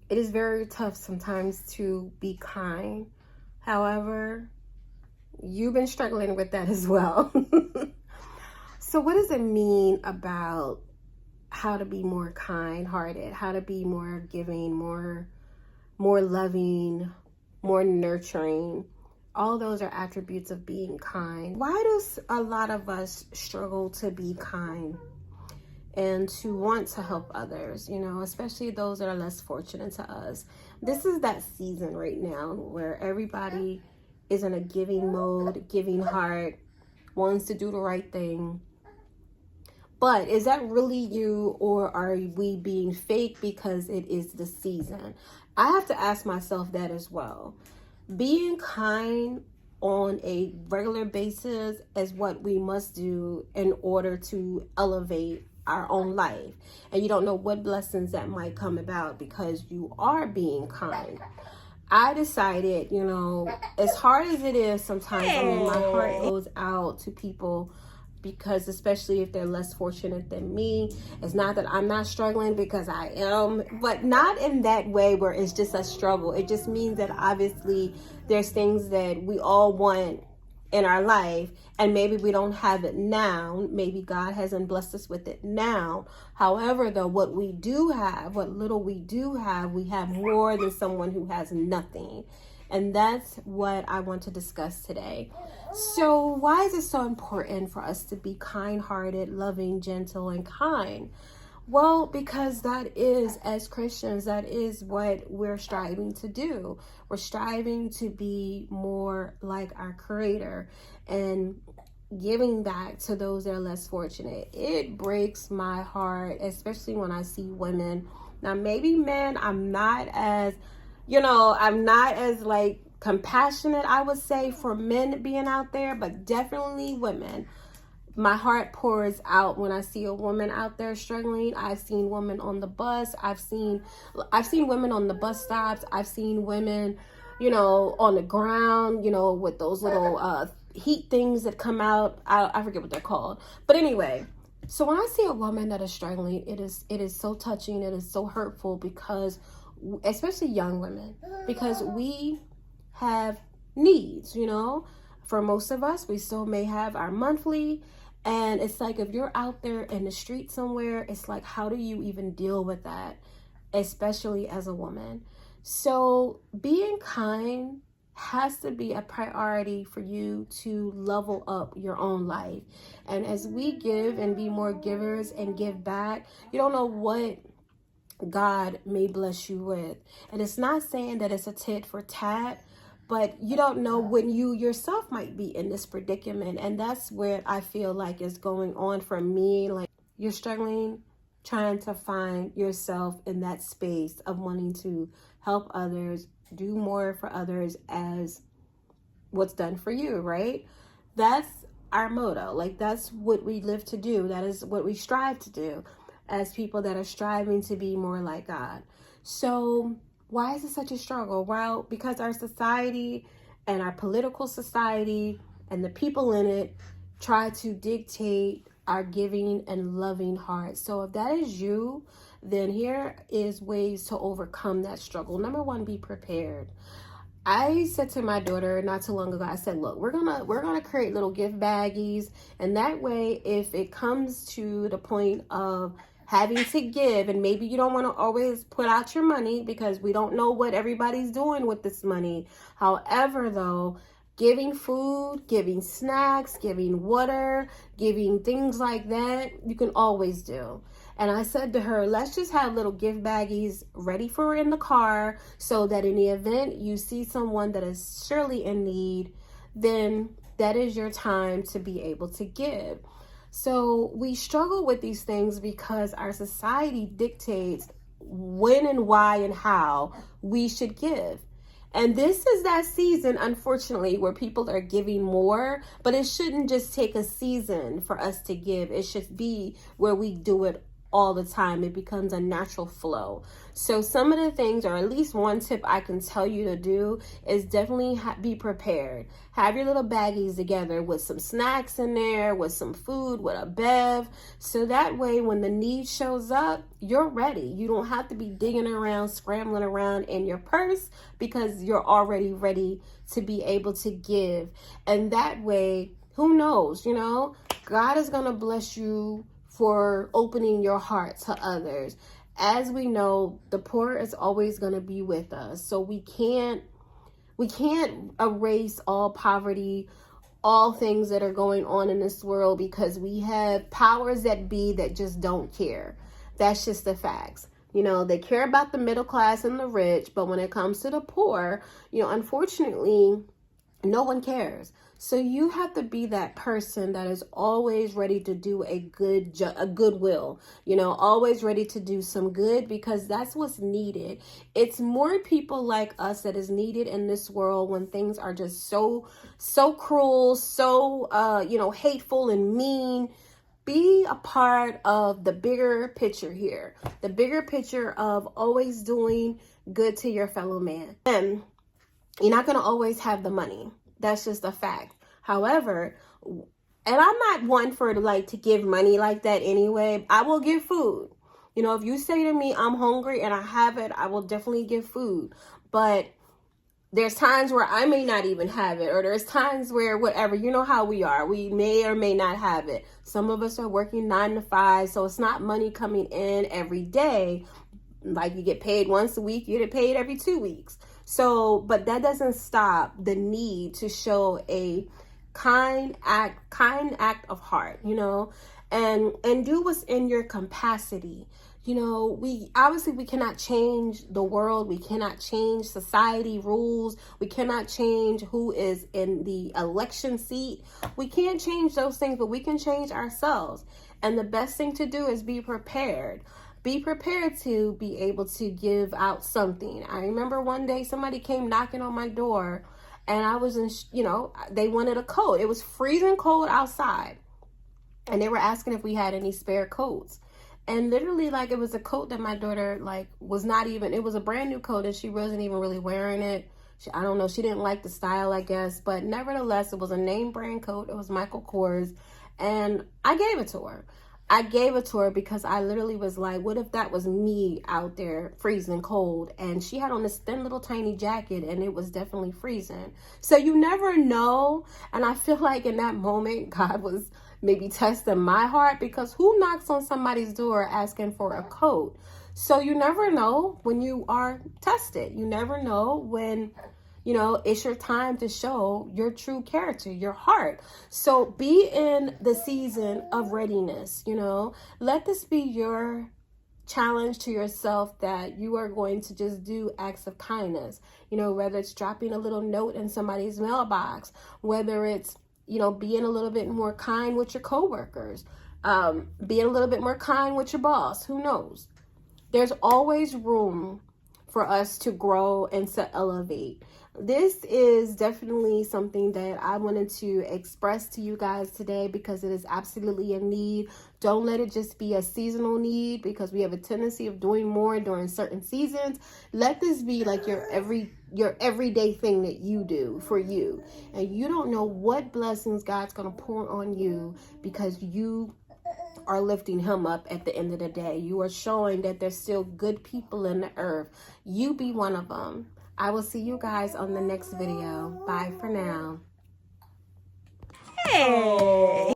it is very tough sometimes to be kind. However, you've been struggling with that as well. So what does it mean about how to be more kind-hearted, how to be more giving, more loving, more nurturing? All those are attributes of being kind. Why does a lot of us struggle to be kind and to want to help others, especially those that are less fortunate to us? This is that season right now where everybody is in a giving mode, giving heart, wants to do the right thing. But is that really you, or are we being fake because it is the season? I have to ask myself that as well. Being kind on a regular basis is what we must do in order to elevate our own life. And you don't know what blessings that might come about because you are being kind. I decided, as hard as it is sometimes, my heart goes out to people because especially if they're less fortunate than me. It's not that I'm not struggling, because I am, but not in that way where it's just a struggle. It just means that obviously there's things that we all want in our life, and maybe we don't have it now. Maybe God hasn't blessed us with it now. However, though, what we do have, what little we do have, we have more than someone who has nothing. And that's what I want to discuss today. So why is it so important for us to be kind-hearted, loving, gentle, and kind? Well, because that is, as Christians, that is what we're striving to do. We're striving to be more like our Creator and giving back to those that are less fortunate. It breaks my heart, especially when I see women. Now, maybe men, I'm not as like compassionate, I would say, for men being out there, but definitely women. My heart pours out when I see a woman out there struggling. I've seen women on the bus. I've seen women on the bus stops. I've seen women, on the ground, with those little heat things that come out. I forget what they're called. But anyway, so when I see a woman that is struggling, it is so touching. It is so hurtful, because especially young women, because we have needs, for most of us, we still may have our monthly. And it's like, if you're out there in the street somewhere, it's like, how do you even deal with that, especially as a woman? So being kind has to be a priority for you to level up your own life. And as we give and be more givers and give back, you don't know what God may bless you with. And it's not saying that it's a tit for tat, but you don't know when you yourself might be in this predicament. And that's where I feel like is going on for me. Like, you're struggling, trying to find yourself in that space of wanting to help others, do more for others as what's done for you, right? That's our motto. Like, that's what we live to do. That is what we strive to do as people that are striving to be more like God. So why is it such a struggle? Well, because our society and our political society and the people in it try to dictate our giving and loving heart. So if that is you, then here is ways to overcome that struggle. Number one, be prepared. I said to my daughter not too long ago, I said, look, we're gonna create little gift baggies, and that way, if it comes to the point of having to give, and maybe you don't want to always put out your money because we don't know what everybody's doing with this money. However, though, giving food, giving snacks, giving water, giving things like that, you can always do. And I said to her, let's just have little gift baggies ready for her in the car, so that in the event you see someone that is surely in need, then that is your time to be able to give. So we struggle with these things because our society dictates when and why and how we should give. And this is that season, unfortunately, where people are giving more, but it shouldn't just take a season for us to give. It should be where we do it all the time. It becomes a natural flow. So some of the things, or at least one tip I can tell you to do, is definitely be prepared. Have your little baggies together with some snacks in there, with some food, with a bev, so that way when the need shows up, you're ready. You don't have to be digging around, scrambling around in your purse, because you're already ready to be able to give. And that way, who knows, you know, God is going to bless you for opening your heart to others. As we know, the poor is always going to be with us. So we can't erase all poverty, all things that are going on in this world, because we have powers that be that just don't care. That's just the facts. You know, they care about the middle class and the rich, but when it comes to the poor, you know, unfortunately, no one cares. So you have to be that person that is always ready to do a goodwill, you know, always ready to do some good, because that's what's needed. It's more people like us that is needed in this world when things are just so cruel, so, you know, hateful and mean. Be a part of the bigger picture here, the bigger picture of always doing good to your fellow man. And you're not going to always have the money. That's just a fact. However, and I'm not one for like to give money like that anyway. I will give food. You know, if you say to me, I'm hungry and I have it, I will definitely give food. But there's times where I may not even have it, or there's times where whatever, you know how we are. We may or may not have it. Some of us are working 9 to 5, so it's not money coming in every day. Like you get paid once a week, you get paid every 2 weeks. So, but that doesn't stop the need to show a kind act of heart, you know, and do what's in your capacity. You know, we cannot change the world. We cannot change society rules. We cannot change who is in the election seat. We can't change those things, but we can change ourselves. And the best thing to do is be prepared. Be prepared to be able to give out something. I remember one day somebody came knocking on my door, and I was in, you know, they wanted a coat. It was freezing cold outside, and they were asking if we had any spare coats. And literally, like, it was a coat that my daughter, like, was not even, it was a brand new coat, and she wasn't even really wearing it. I don't know, she didn't like the style, I guess. But nevertheless, it was a name brand coat. It was Michael Kors, and I gave it to her. I gave it to her because I literally was like, what if that was me out there freezing cold? And she had on this thin little tiny jacket, and it was definitely freezing. So you never know. And I feel like in that moment, God was maybe testing my heart, because who knocks on somebody's door asking for a coat? So you never know when you are tested. You never know when, you know, it's your time to show your true character, your heart. So be in the season of readiness, you know. Let this be your challenge to yourself, that you are going to just do acts of kindness, you know, whether it's dropping a little note in somebody's mailbox, whether it's, you know, being a little bit more kind with your coworkers, being a little bit more kind with your boss. Who knows? There's always room for us to grow and to elevate. This is definitely something that I wanted to express to you guys today, because it is absolutely a need. Don't let it just be a seasonal need, because we have a tendency of doing more during certain seasons. Let this be like your everyday thing that you do for you. And you don't know what blessings God's going to pour on you, because you are lifting him up at the end of the day. You are showing that there's still good people in the earth. You be one of them. I will see you guys on the next video. Bye for now. Hey.